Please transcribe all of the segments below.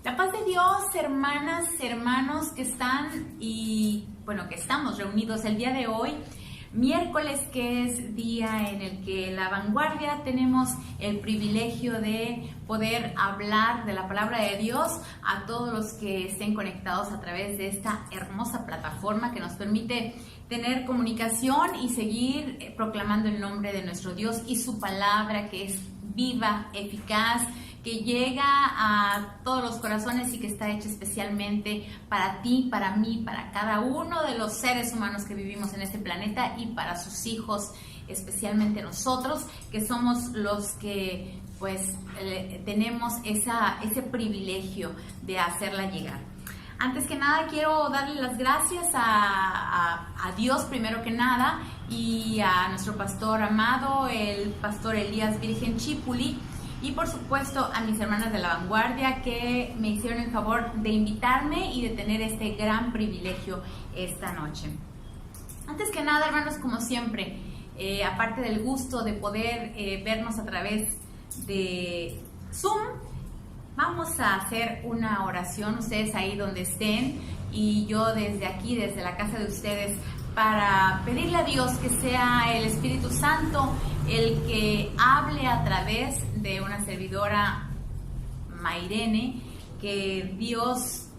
La paz de Dios, hermanas, hermanos que están que estamos reunidos el día de hoy, miércoles, que es día en el que La Vanguardia tenemos el privilegio de poder hablar de la palabra de Dios a todos los que estén conectados a través de esta hermosa plataforma que nos permite tener comunicación y seguir proclamando el nombre de nuestro Dios y su palabra, que es viva, eficaz, que llega a todos los corazones y que está hecha especialmente para ti, para mí, para cada uno de los seres humanos que vivimos en este planeta y para sus hijos, especialmente nosotros, que somos los que tenemos ese privilegio de hacerla llegar. Antes que nada, quiero darle las gracias a Dios primero que nada y a nuestro pastor amado, el pastor Elías Virgen Chipuli, y por supuesto a mis hermanas de La Vanguardia que me hicieron el favor de invitarme y de tener este gran privilegio esta noche. Antes que nada, hermanos, como siempre, aparte del gusto de poder vernos a través de Zoom, vamos a hacer una oración, ustedes ahí donde estén y yo desde aquí, desde la casa de ustedes, para pedirle a Dios que sea el Espíritu Santo el que hable a través de una servidora, Mairene, que Dios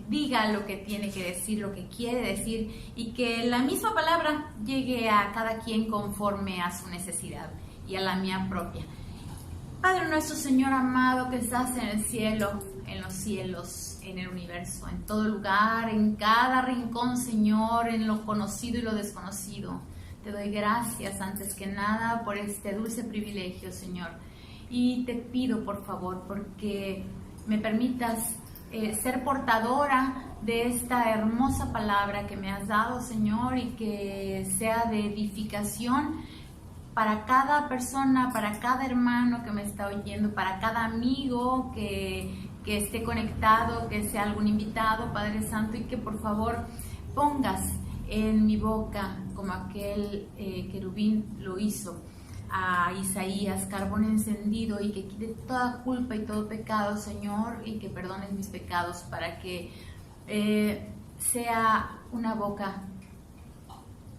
diga lo que tiene que decir, lo que quiere decir, y que la misma palabra llegue a cada quien conforme a su necesidad y a la mía propia. Padre nuestro, Señor amado, que estás en el cielo, en los cielos, en el universo, en todo lugar, en cada rincón, Señor, en lo conocido y lo desconocido. Te doy gracias antes que nada por este dulce privilegio, Señor. Y te pido, por favor, porque me permitas ser portadora de esta hermosa palabra que me has dado, Señor, y que sea de edificación para cada persona, para cada hermano que me está oyendo, para cada amigo que esté conectado, que sea algún invitado, Padre Santo, y que por favor pongas en mi boca, como aquel querubín lo hizo a Isaías, carbón encendido, y que quite toda culpa y todo pecado, Señor, y que perdones mis pecados, para que sea una boca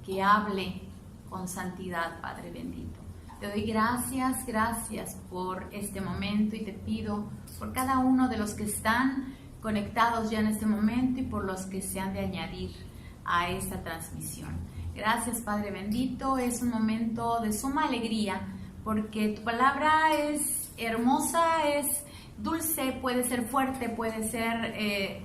que hable con santidad, Padre bendito. Te doy gracias por este momento, y te pido por cada uno de los que están conectados ya en este momento y por los que se han de añadir a esta transmisión. Gracias, Padre bendito. Es un momento de suma alegría porque tu palabra es hermosa, es dulce, puede ser fuerte, puede ser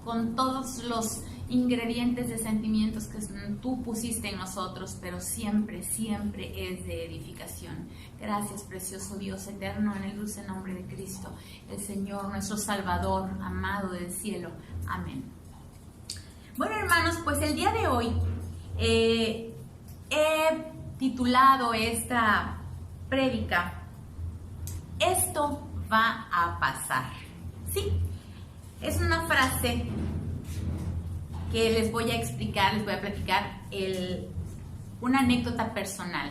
con todos los ingredientes de sentimientos que tú pusiste en nosotros, pero siempre es de edificación. Gracias, precioso Dios eterno, en el dulce nombre de Cristo, el Señor, nuestro Salvador, amado del cielo. Amén. Bueno, hermanos, pues el día de hoy he titulado esta prédica "Esto va a pasar". Sí, es una frase que les voy a explicar, les voy a platicar una anécdota personal.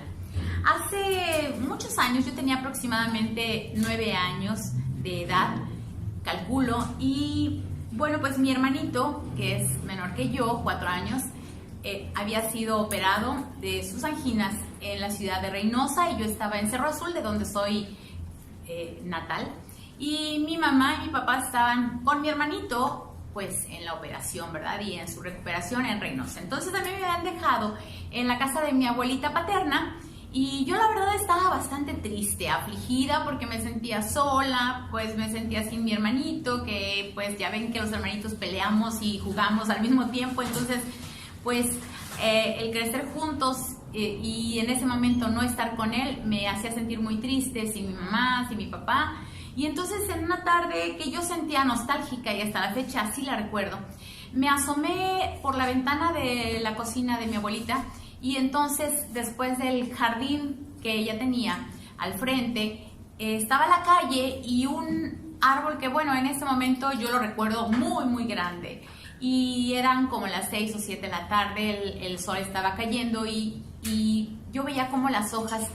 Hace muchos años, yo tenía aproximadamente 9 años de edad, calculo, y bueno, pues mi hermanito, que es menor que yo, 4 años, había sido operado de sus anginas en la ciudad de Reynosa, y yo estaba en Cerro Azul, de donde soy natal, y mi mamá y mi papá estaban con mi hermanito pues en la operación, ¿verdad? Y en su recuperación en Reynosa. Entonces también me habían dejado en la casa de mi abuelita paterna, y yo la verdad estaba bastante triste, afligida, porque me sentía sola, pues me sentía sin mi hermanito, que pues ya ven que los hermanitos peleamos y jugamos al mismo tiempo. Entonces pues el crecer juntos y en ese momento no estar con él me hacía sentir muy triste, sin mi mamá, sin mi papá. Y entonces en una tarde que yo sentía nostálgica, y hasta la fecha así la recuerdo, me asomé por la ventana de la cocina de mi abuelita, y entonces después del jardín que ella tenía al frente estaba la calle y un árbol que, bueno, en ese momento yo lo recuerdo muy grande, y eran como las 6 o 7 de la tarde, el sol estaba cayendo, y yo veía cómo las hojas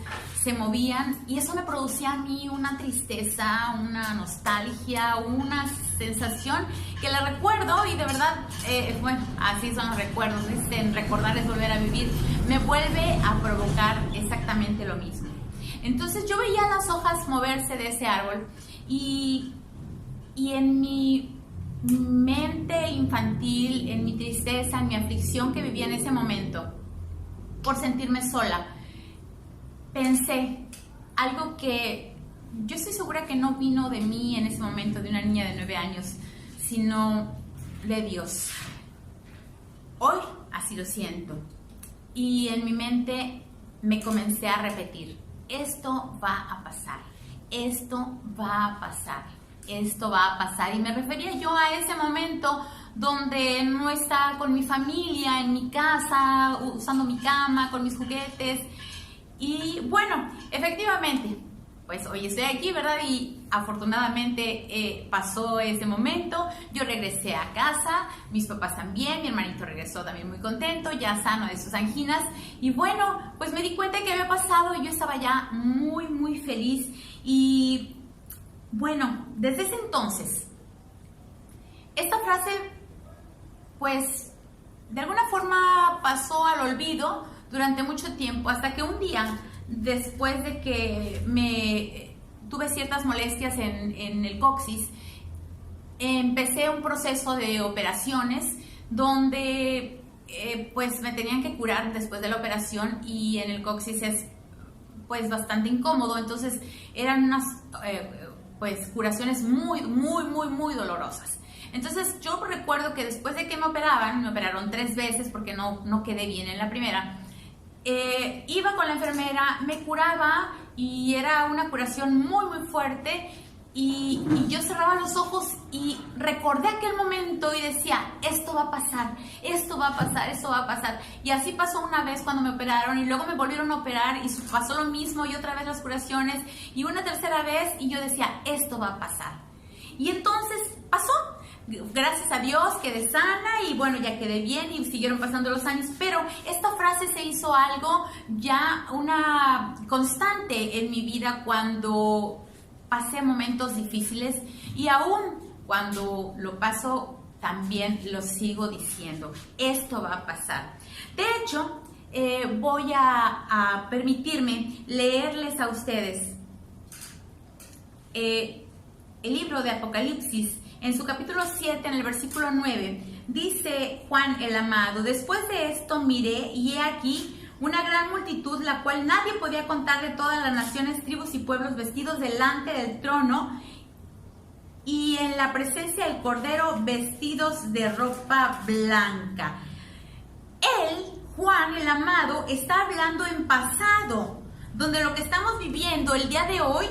se movían y eso me producía a mí una tristeza, una nostalgia, una sensación que la recuerdo y de verdad, bueno, así son los recuerdos, dicen, recordar es volver a vivir, me vuelve a provocar exactamente lo mismo. Entonces yo veía las hojas moverse de ese árbol y en mi mente infantil, en mi tristeza, en mi aflicción que vivía en ese momento, por sentirme sola, pensé algo que yo estoy segura que no vino de mí en ese momento, de una niña de 9 años, sino de Dios. Hoy así lo siento. Y en mi mente me comencé a repetir, esto va a pasar, esto va a pasar, esto va a pasar. Y me refería yo a ese momento donde no estaba con mi familia, en mi casa, usando mi cama, con mis juguetes. Y bueno, efectivamente, pues hoy estoy aquí, ¿verdad? Y afortunadamente pasó ese momento, yo regresé a casa, mis papás también, mi hermanito regresó también muy contento, ya sano de sus anginas. Y bueno, pues me di cuenta que había pasado y yo estaba ya muy, muy feliz. Y bueno, desde ese entonces, esta frase, pues, de alguna forma pasó al olvido durante mucho tiempo, hasta que un día, después de que tuve ciertas molestias en el coxis, empecé un proceso de operaciones donde, pues, me tenían que curar después de la operación y en el coxis es, pues, bastante incómodo, entonces eran unas, pues, curaciones muy, muy, muy, muy dolorosas. Entonces yo recuerdo que después de que me operaron 3 veces porque no quedé bien en la primera, iba con la enfermera, me curaba y era una curación muy muy fuerte y yo cerraba los ojos y recordé aquel momento y decía, esto va a pasar, esto va a pasar, esto va a pasar. Y así pasó una vez cuando me operaron y luego me volvieron a operar y pasó lo mismo y otra vez las curaciones y una tercera vez y yo decía, esto va a pasar. Y entonces pasó. Gracias a Dios quedé sana y bueno, ya quedé bien y siguieron pasando los años, pero esta frase se hizo algo ya una constante en mi vida cuando pasé momentos difíciles y aún cuando lo paso también lo sigo diciendo, esto va a pasar. De hecho, voy a permitirme leerles a ustedes el libro de Apocalipsis. En su capítulo 7, en el versículo 9, dice Juan el amado, después de esto miré y he aquí una gran multitud, la cual nadie podía contar, de todas las naciones, tribus y pueblos, vestidos delante del trono y en la presencia del Cordero, vestidos de ropa blanca. Él, Juan el amado, está hablando en pasado, donde lo que estamos viviendo el día de hoy,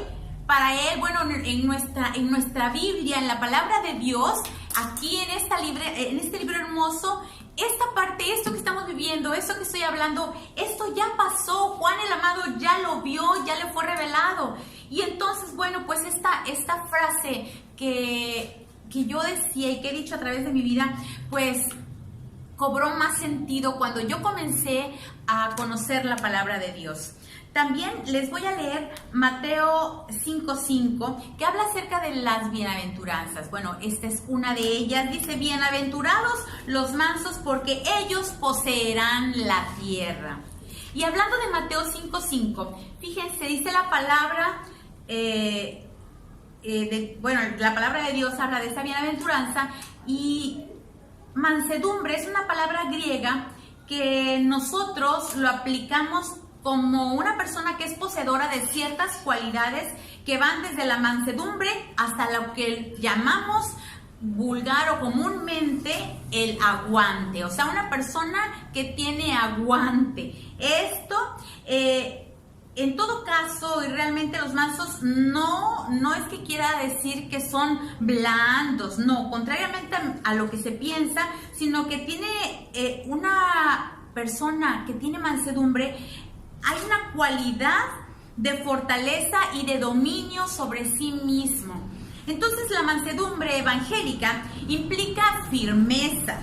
para él, bueno, en nuestra Biblia, en la palabra de Dios, aquí en este libro hermoso, esta parte, esto que estamos viviendo, esto que estoy hablando, esto ya pasó, Juan el amado ya lo vio, ya le fue revelado. Y entonces, bueno, pues esta frase que yo decía y que he dicho a través de mi vida, pues cobró más sentido cuando yo comencé a conocer la palabra de Dios. También les voy a leer Mateo 5:5, que habla acerca de las bienaventuranzas. Bueno, esta es una de ellas. Dice, bienaventurados los mansos, porque ellos poseerán la tierra. Y hablando de Mateo 5:5, fíjense, dice la palabra, la palabra de Dios habla de esta bienaventuranza, y mansedumbre es una palabra griega que nosotros lo aplicamos como una persona que es poseedora de ciertas cualidades que van desde la mansedumbre hasta lo que llamamos vulgar o comúnmente el aguante, o sea, una persona que tiene aguante. Esto, en todo caso, y realmente los mansos no es que quiera decir que son blandos, no, contrariamente a lo que se piensa, sino que tiene una persona que tiene mansedumbre. Hay una cualidad de fortaleza y de dominio sobre sí mismo. Entonces la mansedumbre evangélica implica firmeza,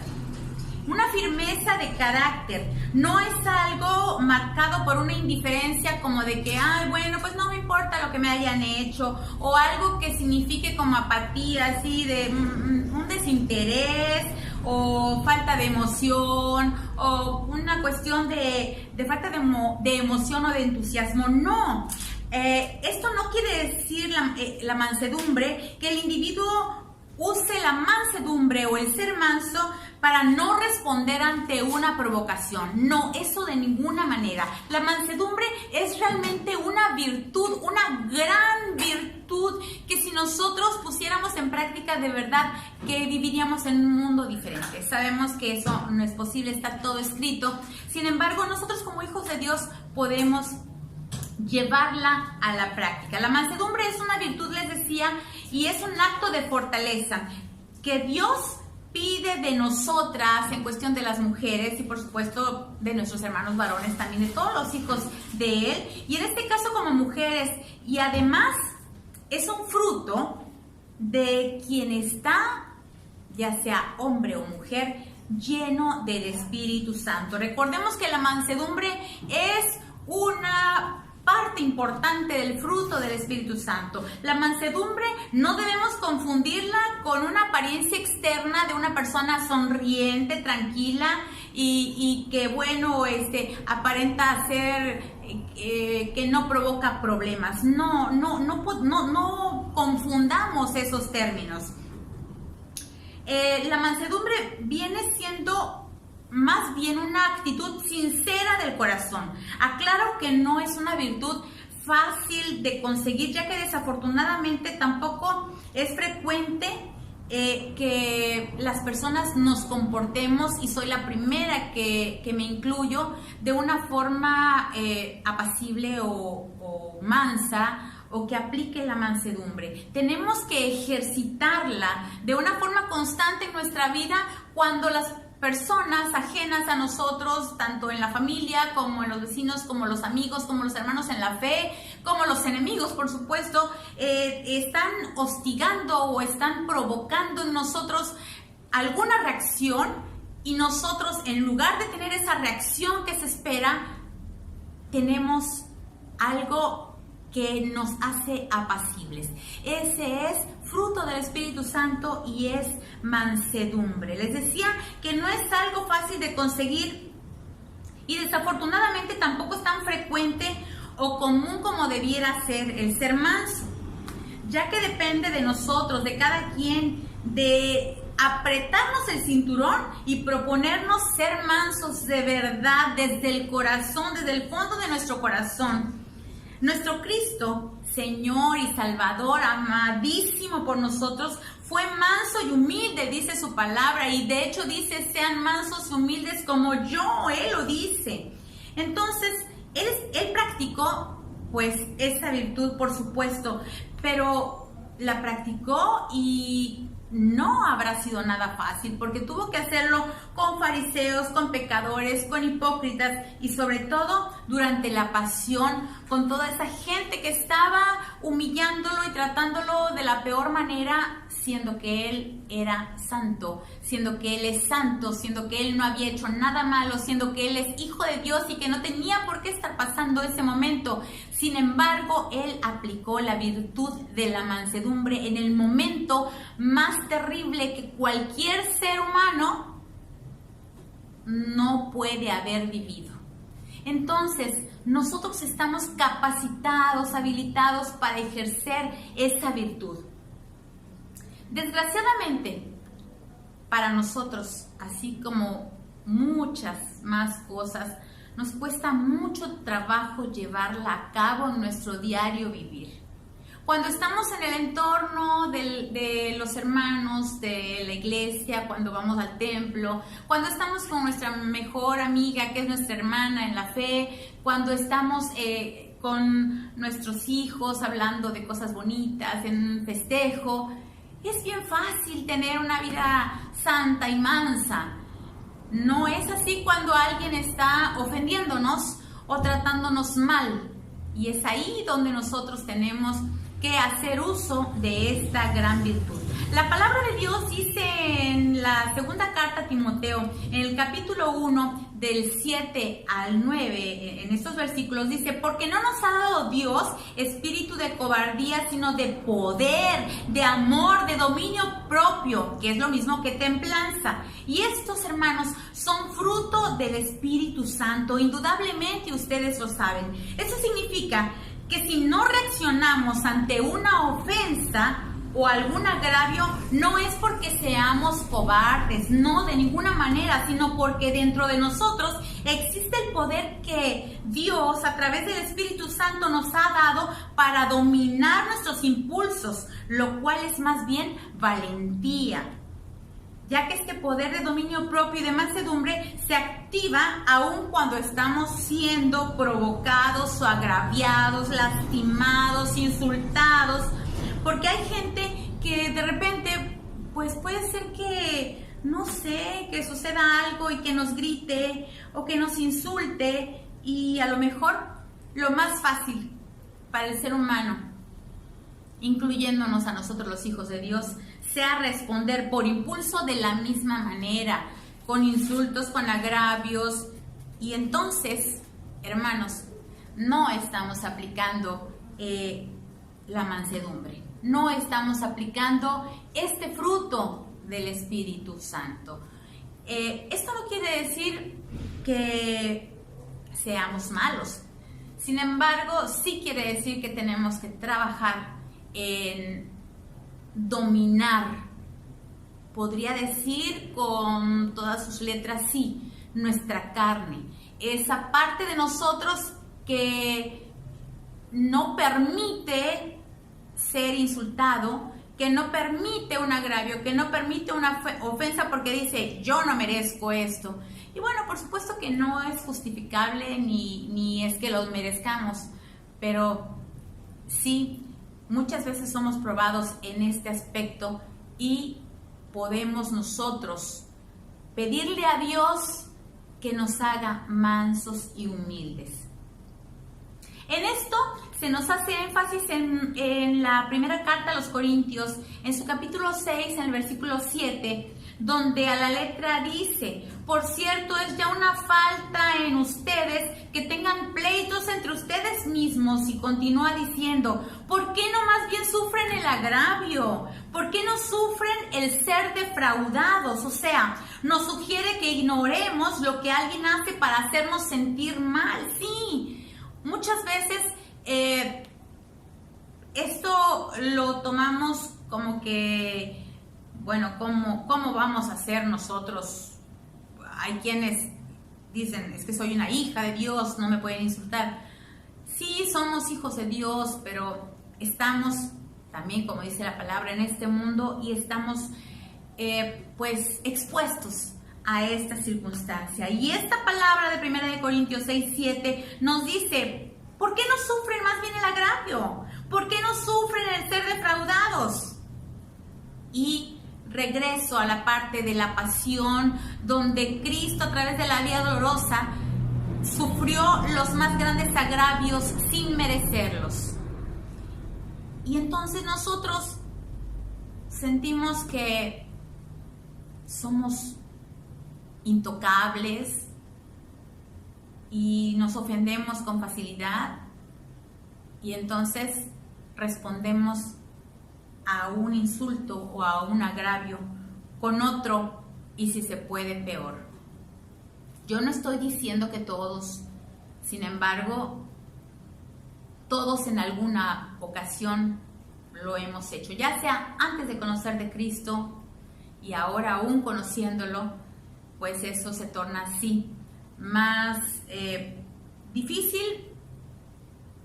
una firmeza de carácter. No es algo marcado por una indiferencia como de que, ay, bueno, pues no me importa lo que me hayan hecho, o algo que signifique como apatía, así de un desinterés, o falta de emoción, o una cuestión de falta de emoción o de entusiasmo. No. Esto no quiere decir la mansedumbre, que el individuo use la mansedumbre o el ser manso para no responder ante una provocación. No, eso de ninguna manera. La mansedumbre es realmente una virtud, una gran virtud, que si nosotros pusiéramos en práctica de verdad, que viviríamos en un mundo diferente. Sabemos que eso no es posible, está todo escrito. Sin embargo, nosotros como hijos de Dios podemos llevarla a la práctica. La mansedumbre es una virtud, les decía, y es un acto de fortaleza que Dios pide de nosotras en cuestión de las mujeres y por supuesto de nuestros hermanos varones, también de todos los hijos de Él, y en este caso como mujeres, y además es un fruto de quien está, ya sea hombre o mujer, lleno del Espíritu Santo. Recordemos que la mansedumbre es una parte importante del fruto del Espíritu Santo. La mansedumbre no debemos confundirla con una apariencia externa de una persona sonriente, tranquila y que bueno, aparenta ser que no provoca problemas. No confundamos esos términos. La mansedumbre viene siendo más bien una actitud sincera del corazón. Aclaro que no es una virtud fácil de conseguir, ya que desafortunadamente tampoco es frecuente que las personas nos comportemos, y soy la primera que me incluyo, de una forma apacible o mansa, o que aplique la mansedumbre. Tenemos que ejercitarla de una forma constante en nuestra vida cuando las personas ajenas a nosotros, tanto en la familia como en los vecinos, como los amigos, como los hermanos en la fe, como los enemigos, por supuesto, están hostigando o están provocando en nosotros alguna reacción, y nosotros, en lugar de tener esa reacción que se espera, tenemos algo que nos hace apacibles. Ese es fruto del Espíritu Santo y es mansedumbre. Les decía que no es algo fácil de conseguir y desafortunadamente tampoco es tan frecuente o común como debiera ser el ser manso, ya que depende de nosotros, de cada quien, de apretarnos el cinturón y proponernos ser mansos de verdad, desde el corazón, desde el fondo de nuestro corazón. Nuestro Cristo, Señor y Salvador, amadísimo por nosotros, fue manso y humilde, dice su palabra, y de hecho dice, sean mansos y humildes como yo, Él lo dice. Entonces, Él practicó, pues, esa virtud, por supuesto, pero la practicó y no habrá sido nada fácil, porque tuvo que hacerlo con fariseos, con pecadores, con hipócritas y sobre todo durante la pasión, con toda esa gente que estaba humillándolo y tratándolo de la peor manera, siendo que Él era santo, siendo que Él es santo, siendo que Él no había hecho nada malo, siendo que Él es hijo de Dios y que no tenía por qué estar pasando ese momento. Sin embargo, Él aplicó la virtud de la mansedumbre en el momento más terrible que cualquier ser humano no puede haber vivido. Entonces, nosotros estamos capacitados, habilitados para ejercer esa virtud. Desgraciadamente, para nosotros, así como muchas más cosas, nos cuesta mucho trabajo llevarla a cabo en nuestro diario vivir. Cuando estamos en el entorno de los hermanos de la iglesia, cuando vamos al templo, cuando estamos con nuestra mejor amiga, que es nuestra hermana en la fe, cuando estamos con nuestros hijos hablando de cosas bonitas, en un festejo, es bien fácil tener una vida santa y mansa. No es así cuando alguien está ofendiéndonos o tratándonos mal. Y es ahí donde nosotros tenemos que hacer uso de esta gran virtud. La palabra de Dios dice en la segunda carta a Timoteo, en el capítulo 1, del 7 al 9, en estos versículos dice: porque no nos ha dado Dios espíritu de cobardía, sino de poder, de amor, de dominio propio, que es lo mismo que templanza. Y estos, hermanos, son fruto del Espíritu Santo, indudablemente ustedes lo saben. Eso significa que si no reaccionamos ante una ofensa o algún agravio, no es porque seamos cobardes, no, de ninguna manera, sino porque dentro de nosotros existe el poder que Dios a través del Espíritu Santo nos ha dado para dominar nuestros impulsos, lo cual es más bien valentía, ya que este poder de dominio propio y de mansedumbre se activa aun cuando estamos siendo provocados o agraviados, lastimados, insultados. Porque hay gente que de repente, pues puede ser que, no sé, que suceda algo y que nos grite o que nos insulte, y a lo mejor lo más fácil para el ser humano, incluyéndonos a nosotros los hijos de Dios, sea responder por impulso de la misma manera, con insultos, con agravios. Y entonces, hermanos, no estamos aplicando la mansedumbre. No estamos aplicando este fruto del Espíritu Santo. Esto no quiere decir que seamos malos. Sin embargo, sí quiere decir que tenemos que trabajar en dominar, podría decir con todas sus letras, sí, nuestra carne. Esa parte de nosotros que no permite ser insultado, que no permite un agravio, que no permite una ofensa porque dice: yo no merezco esto. Y bueno, por supuesto que no es justificable ni es que los merezcamos, pero sí, muchas veces somos probados en este aspecto y podemos nosotros pedirle a Dios que nos haga mansos y humildes. En esto se nos hace énfasis en la primera carta a los Corintios, en su capítulo 6, en el versículo 7, donde a la letra dice: por cierto, es ya una falta en ustedes que tengan pleitos entre ustedes mismos. Y continúa diciendo: ¿por qué no más bien sufren el agravio? ¿Por qué no sufren el ser defraudados? O sea, nos sugiere que ignoremos lo que alguien hace para hacernos sentir mal. Sí. Muchas veces esto lo tomamos como que, bueno, ¿cómo vamos a ser nosotros? Hay quienes dicen: es que soy una hija de Dios, no me pueden insultar. Sí, somos hijos de Dios, pero estamos también, como dice la palabra, en este mundo y estamos pues expuestos a esta circunstancia. Y esta palabra de 1 Corintios 6:7 nos dice: ¿por qué no sufren más bien el agravio? ¿Por qué no sufren el ser defraudados? Y regreso a la parte de la pasión, donde Cristo a través de la vía dolorosa sufrió los más grandes agravios sin merecerlos. Y entonces nosotros sentimos que somos intocables y nos ofendemos con facilidad, y entonces respondemos a un insulto o a un agravio con otro, y si se puede, peor. Yo no estoy diciendo que todos, sin embargo, todos en alguna ocasión lo hemos hecho, ya sea antes de conocer de Cristo y ahora aún conociéndolo, pues eso se torna así más difícil,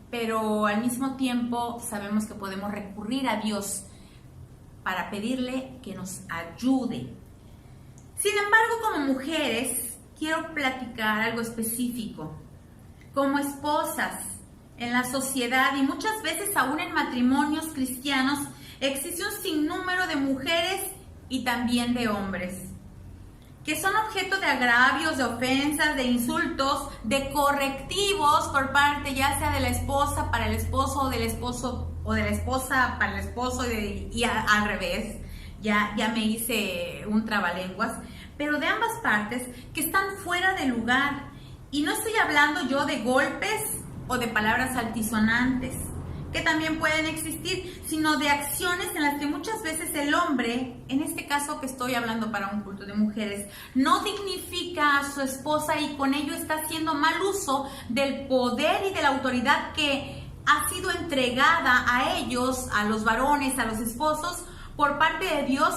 pero al mismo tiempo sabemos que podemos recurrir a Dios para pedirle que nos ayude. Sin embargo, como mujeres, quiero platicar algo específico. Como esposas, en la sociedad y muchas veces aún en matrimonios cristianos, existe un sinnúmero de mujeres y también de hombres que son objeto de agravios, de ofensas, de insultos, de correctivos por parte ya sea de la esposa para el esposo, o del esposo o de la esposa para el esposo, y al revés. ya me hice un trabalenguas, pero de ambas partes que están fuera de lugar. Y no estoy hablando yo de golpes o de palabras altisonantes, que también pueden existir, sino de acciones en las que muchas veces el hombre, en este caso que estoy hablando para un culto de mujeres, no dignifica a su esposa y con ello está haciendo mal uso del poder y de la autoridad que ha sido entregada a ellos, a los varones, a los esposos, por parte de Dios,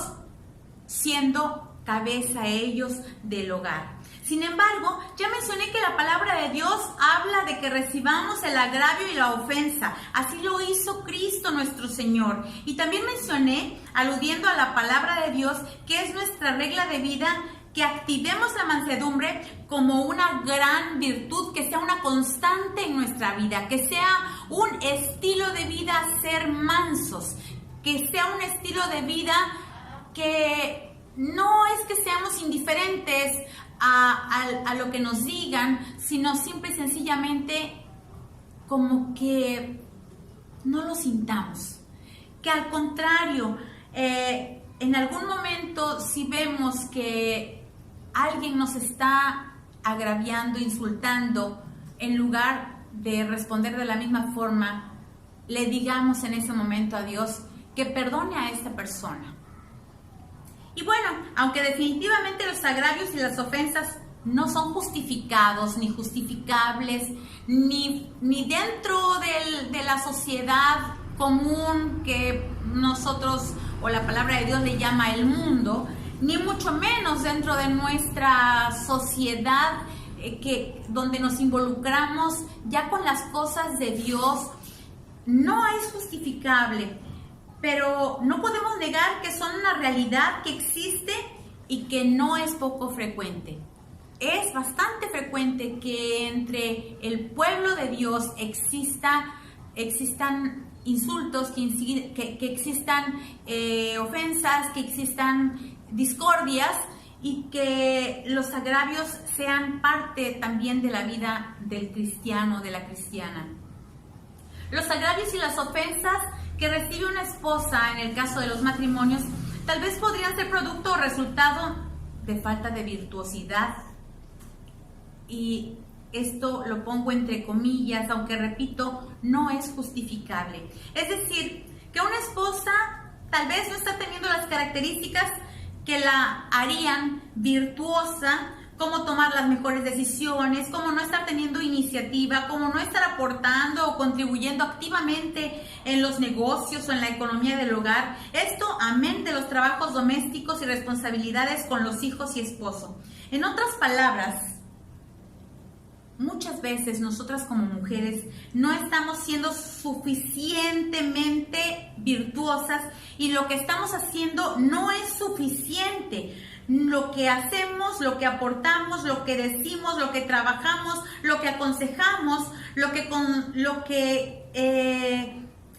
siendo cabeza ellos del hogar. Sin embargo, ya mencioné que la palabra de Dios habla de que recibamos el agravio y la ofensa. Así lo hizo Cristo nuestro Señor. Y también mencioné, aludiendo a la palabra de Dios, que es nuestra regla de vida, que activemos la mansedumbre como una gran virtud, que sea una constante en nuestra vida, que sea un estilo de vida ser mansos, que sea un estilo de vida que no es que seamos indiferentes a lo que nos digan, sino simple y sencillamente como que no lo sintamos. Que al contrario, en algún momento si vemos que alguien nos está agraviando, insultando, en lugar de responder de la misma forma, le digamos en ese momento a Dios que perdone a esta persona. Y bueno, aunque definitivamente los agravios y las ofensas no son justificados ni justificables, ni dentro de la sociedad común que nosotros o la palabra de Dios le llama el mundo, ni mucho menos dentro de nuestra sociedad donde nos involucramos ya con las cosas de Dios, no es justificable. Pero no podemos negar que son una realidad que existe y que no es poco frecuente. Es bastante frecuente que entre el pueblo de Dios existan insultos, que existan ofensas, que existan discordias y que los agravios sean parte también de la vida del cristiano, de la cristiana. Los agravios y las ofensas que recibe una esposa en el caso de los matrimonios tal vez podrían ser producto o resultado de falta de virtuosidad. Y esto lo pongo entre comillas, aunque repito, no es justificable. Es decir, que una esposa tal vez no está teniendo las características que la harían virtuosa, cómo tomar las mejores decisiones, cómo no estar teniendo iniciativa, cómo no estar aportando o contribuyendo activamente en los negocios o en la economía del hogar. Esto amén de los trabajos domésticos y responsabilidades con los hijos y esposo. En otras palabras, muchas veces nosotras como mujeres no estamos siendo suficientemente virtuosas y lo que estamos haciendo no es suficiente. Lo que hacemos, lo que aportamos, lo que decimos, lo que trabajamos, lo que aconsejamos, lo que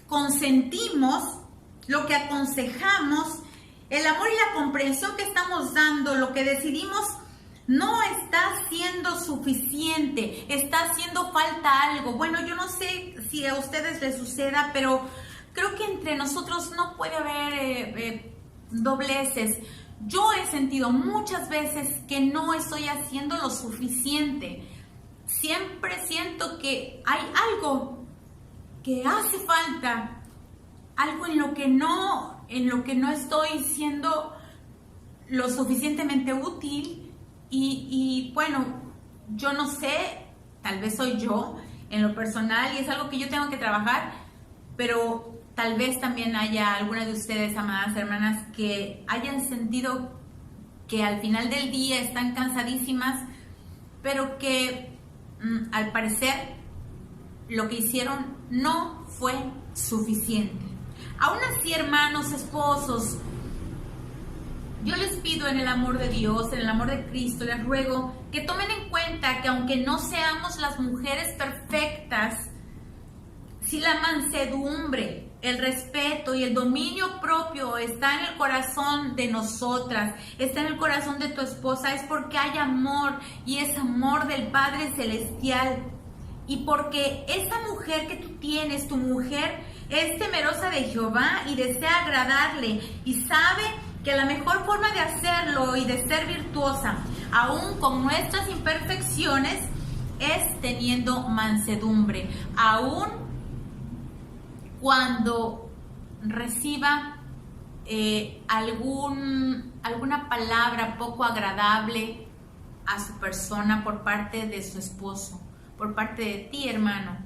consentimos, lo que aconsejamos, el amor y la comprensión que estamos dando, lo que decidimos, no está siendo suficiente, está haciendo falta algo. Bueno, yo no sé si a ustedes les suceda, pero creo que entre nosotros no puede haber dobleces. Yo he sentido muchas veces que no estoy haciendo lo suficiente. Siempre siento que hay algo que hace falta, algo en lo que no estoy siendo lo suficientemente útil. Y bueno, yo no sé, tal vez soy yo en lo personal y es algo que yo tengo que trabajar, pero tal vez también haya alguna de ustedes, amadas hermanas, que hayan sentido que al final del día están cansadísimas, pero que al parecer lo que hicieron no fue suficiente. Aún así, hermanos, esposos, yo les pido en el amor de Dios, en el amor de Cristo, les ruego que tomen en cuenta que aunque no seamos las mujeres perfectas, si la mansedumbre, el respeto y el dominio propio está en el corazón de nosotras, está en el corazón de tu esposa, es porque hay amor y es amor del Padre Celestial. Y porque esa mujer que tú tienes, tu mujer, es temerosa de Jehová y desea agradarle y sabe que la mejor forma de hacerlo y de ser virtuosa, aún con nuestras imperfecciones, es teniendo mansedumbre, aún cuando reciba alguna palabra poco agradable a su persona por parte de su esposo, por parte de ti, hermano.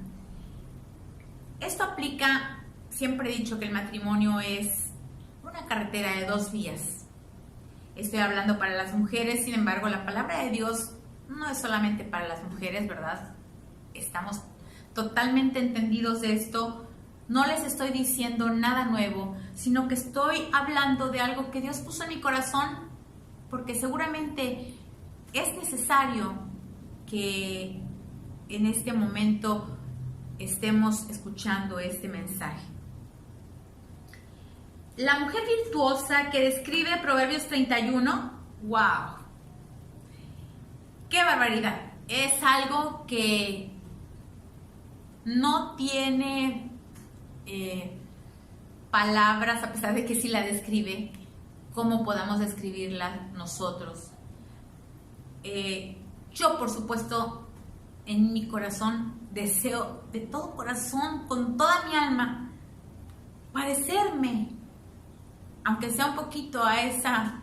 Esto aplica, siempre he dicho que el matrimonio es una carretera de 2 vías. Estoy hablando para las mujeres, sin embargo, la palabra de Dios no es solamente para las mujeres, ¿verdad? Estamos totalmente entendidos de esto. No les estoy diciendo nada nuevo, sino que estoy hablando de algo que Dios puso en mi corazón, porque seguramente es necesario que en este momento estemos escuchando este mensaje. La mujer virtuosa que describe Proverbios 31, ¡wow! ¡Qué barbaridad! Es algo que no tiene palabras, a pesar de que sí la describe, cómo podamos describirla nosotros. Yo, por supuesto, en mi corazón deseo de todo corazón, con toda mi alma, parecerme, aunque sea un poquito, a esa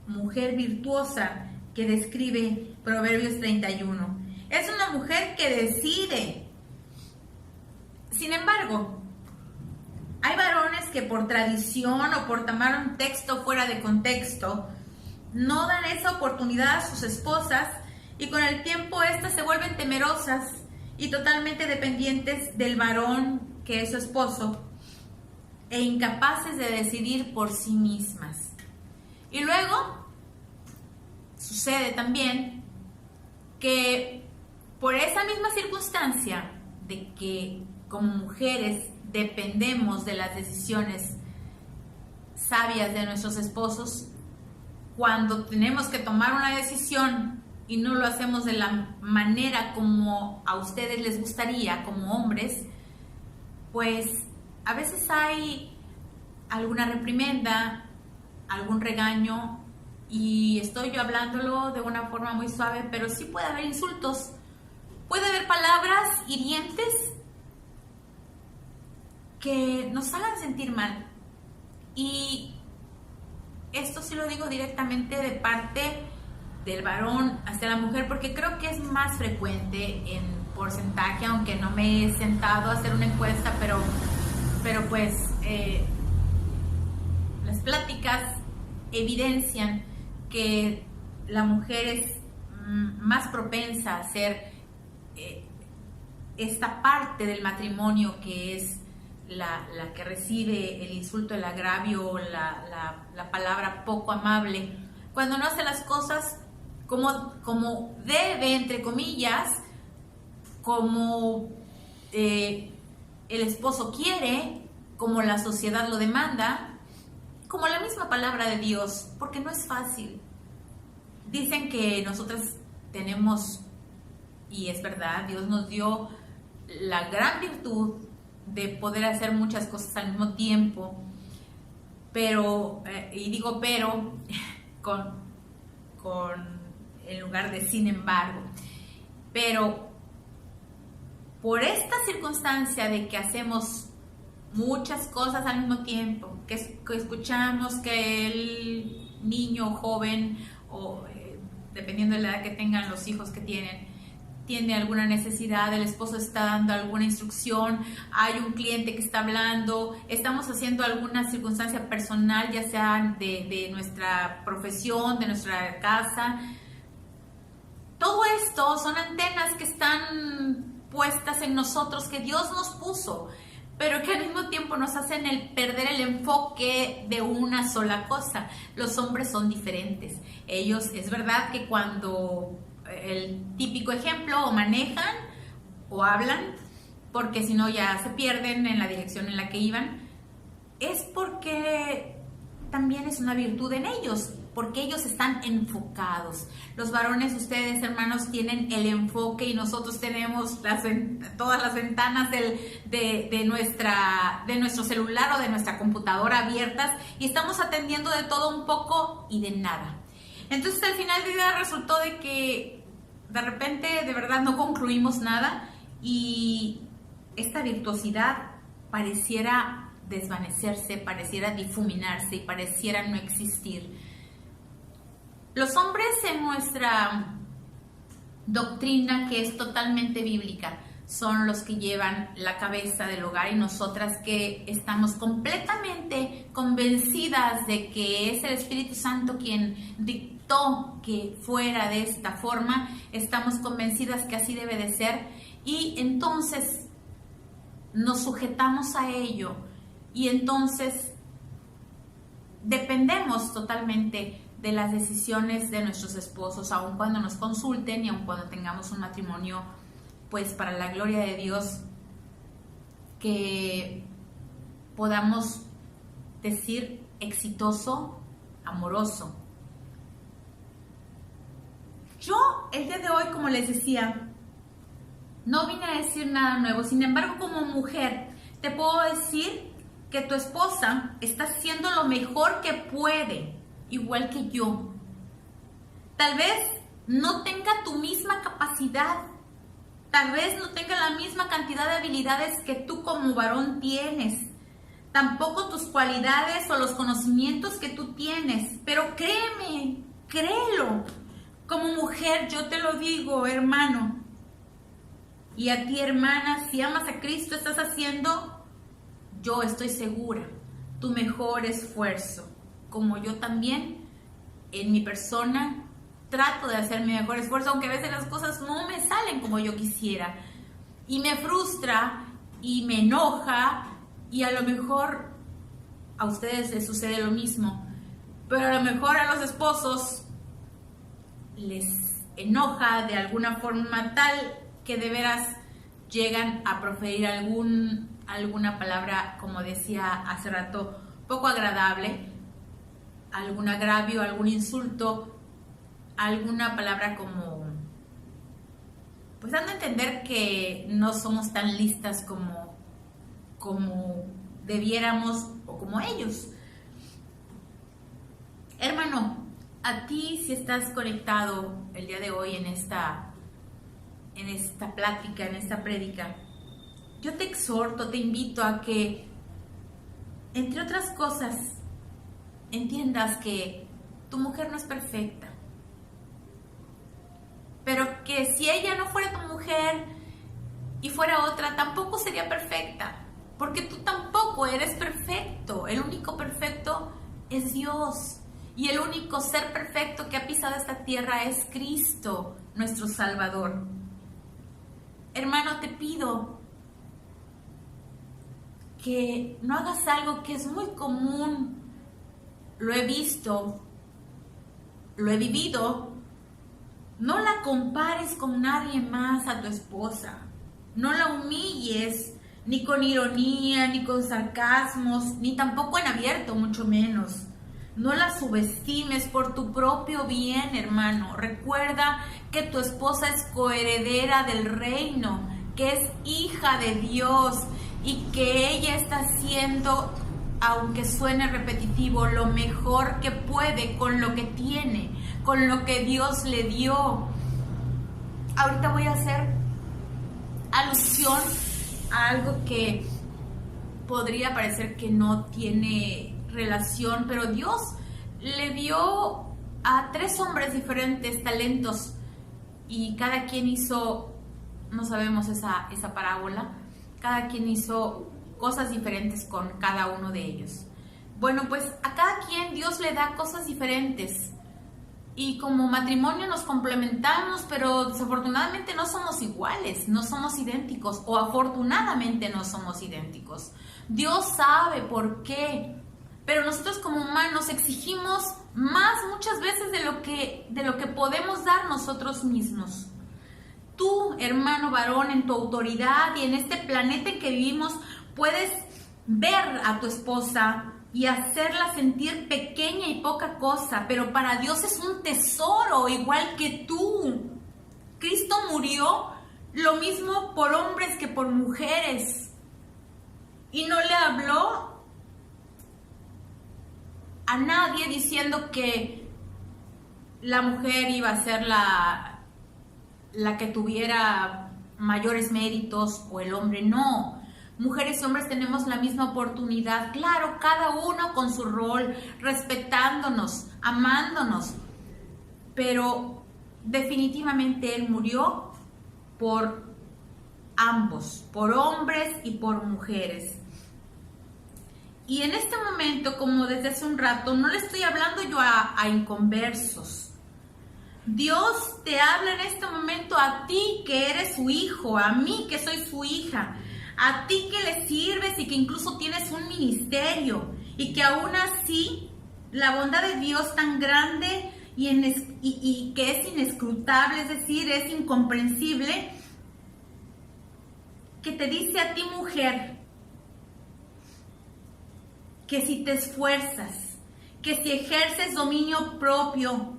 mujer virtuosa que describe Proverbios 31. Es una mujer que decide. Sin embargo, hay varones que por tradición o por tomar un texto fuera de contexto no dan esa oportunidad a sus esposas, y con el tiempo estas se vuelven temerosas y totalmente dependientes del varón que es su esposo e incapaces de decidir por sí mismas. Y luego sucede también que por esa misma circunstancia de que como mujeres dependemos de las decisiones sabias de nuestros esposos, cuando tenemos que tomar una decisión y no lo hacemos de la manera como a ustedes les gustaría como hombres, pues a veces hay alguna reprimenda, algún regaño, y estoy yo hablándolo de una forma muy suave, pero sí puede haber insultos, puede haber palabras hirientes que nos hagan sentir mal. Y esto sí lo digo directamente de parte del varón hacia la mujer, porque creo que es más frecuente en porcentaje, aunque no me he sentado a hacer una encuesta, pero pues las pláticas evidencian que la mujer es más propensa a hacer esta parte del matrimonio, que es la que recibe el insulto, el agravio, la palabra poco amable, cuando no hace las cosas como debe, entre comillas, como el esposo quiere, como la sociedad lo demanda, como la misma palabra de Dios, porque no es fácil. Dicen que nosotras tenemos, y es verdad, Dios nos dio la gran virtud de poder hacer muchas cosas al mismo tiempo, pero, y digo pero, con en lugar de sin embargo, pero por esta circunstancia de que hacemos muchas cosas al mismo tiempo, que escuchamos que el niño joven, o dependiendo de la edad que tengan los hijos que tiene alguna necesidad, el esposo está dando alguna instrucción, hay un cliente que está hablando, estamos haciendo alguna circunstancia personal, ya sea de nuestra profesión, de nuestra casa. Todo esto son antenas que están puestas en nosotros, que Dios nos puso, pero que al mismo tiempo nos hacen perder el enfoque de una sola cosa. Los hombres son diferentes. Ellos, es verdad que cuando el típico ejemplo, o manejan o hablan, porque si no ya se pierden en la dirección en la que iban, es porque también es una virtud en ellos. Porque ellos están enfocados. Los varones, ustedes, hermanos, tienen el enfoque y nosotros tenemos todas las ventanas de nuestro celular o de nuestra computadora abiertas y estamos atendiendo de todo un poco y de nada. Entonces, al final del día resultó de que de repente, de verdad, no concluimos nada y esta virtuosidad pareciera desvanecerse, pareciera difuminarse y pareciera no existir. Los hombres en nuestra doctrina, que es totalmente bíblica, son los que llevan la cabeza del hogar y nosotras que estamos completamente convencidas de que es el Espíritu Santo quien dictó que fuera de esta forma, estamos convencidas que así debe de ser y entonces nos sujetamos a ello y entonces dependemos totalmente de las decisiones de nuestros esposos, aun cuando nos consulten y aun cuando tengamos un matrimonio, pues para la gloria de Dios, que podamos decir exitoso, amoroso. Yo el día de hoy, como les decía, no vine a decir nada nuevo, sin embargo, como mujer, te puedo decir que tu esposa está haciendo lo mejor que puede, igual que yo. Tal vez no tenga tu misma capacidad, tal vez no tenga la misma cantidad de habilidades que tú como varón tienes, tampoco tus cualidades o los conocimientos que tú tienes, pero créeme, créelo. Como mujer yo te lo digo, hermano, y a ti, hermana, si amas a Cristo, estás haciendo, yo estoy segura, tu mejor esfuerzo. Como yo también, en mi persona, trato de hacer mi mejor esfuerzo, aunque a veces las cosas no me salen como yo quisiera. Y me frustra, y me enoja, y a lo mejor a ustedes les sucede lo mismo. Pero a lo mejor a los esposos les enoja de alguna forma tal que de veras llegan a proferir alguna palabra, como decía hace rato, poco agradable, algún agravio, algún insulto, alguna palabra como, pues dando a entender que no somos tan listas como debiéramos o como ellos. Hermano, a ti, si estás conectado el día de hoy en esta plática, en esta prédica, yo te exhorto, te invito a que, entre otras cosas, entiendas que tu mujer no es perfecta, pero que si ella no fuera tu mujer y fuera otra, tampoco sería perfecta, porque tú tampoco eres perfecto. El único perfecto es Dios, y el único ser perfecto que ha pisado esta tierra es Cristo, nuestro Salvador. Hermano, te pido que no hagas algo que es muy común. Lo he visto, lo he vivido. No la compares con nadie más a tu esposa. No la humilles, ni con ironía, ni con sarcasmos, ni tampoco en abierto, mucho menos. No la subestimes por tu propio bien, hermano. Recuerda que tu esposa es coheredera del reino, que es hija de Dios y que ella está haciendo, aunque suene repetitivo, lo mejor que puede con lo que tiene, con lo que Dios le dio. Ahorita voy a hacer alusión a algo que podría parecer que no tiene relación, pero Dios le dio a 3 hombres diferentes talentos y cada quien hizo, no sabemos esa parábola, cada quien hizo cosas diferentes con cada uno de ellos. Bueno, pues a cada quien Dios le da cosas diferentes y como matrimonio nos complementamos, pero desafortunadamente no somos iguales, no somos idénticos, o afortunadamente no somos idénticos. Dios sabe por qué, pero nosotros como humanos exigimos más muchas veces de lo que podemos dar nosotros mismos. Tú, hermano varón, en tu autoridad y en este planeta en que vivimos, puedes ver a tu esposa y hacerla sentir pequeña y poca cosa, pero para Dios es un tesoro, igual que tú. Cristo murió lo mismo por hombres que por mujeres. Y no le habló a nadie diciendo que la mujer iba a ser la que tuviera mayores méritos o el hombre. No. Mujeres y hombres tenemos la misma oportunidad. Claro, cada uno con su rol, respetándonos, amándonos. Pero definitivamente Él murió por ambos, por hombres y por mujeres. Y en este momento, como desde hace un rato, no le estoy hablando yo a inconversos. Dios te habla en este momento a ti que eres su hijo, a mí que soy su hija, a ti que le sirves y que incluso tienes un ministerio y que aún así la bondad de Dios tan grande y que es inescrutable, es decir, es incomprensible, que te dice a ti, mujer, que si te esfuerzas, que si ejerces dominio propio,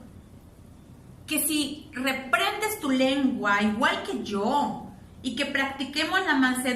que si reprendes tu lengua igual que yo y que practiquemos la mansedumbre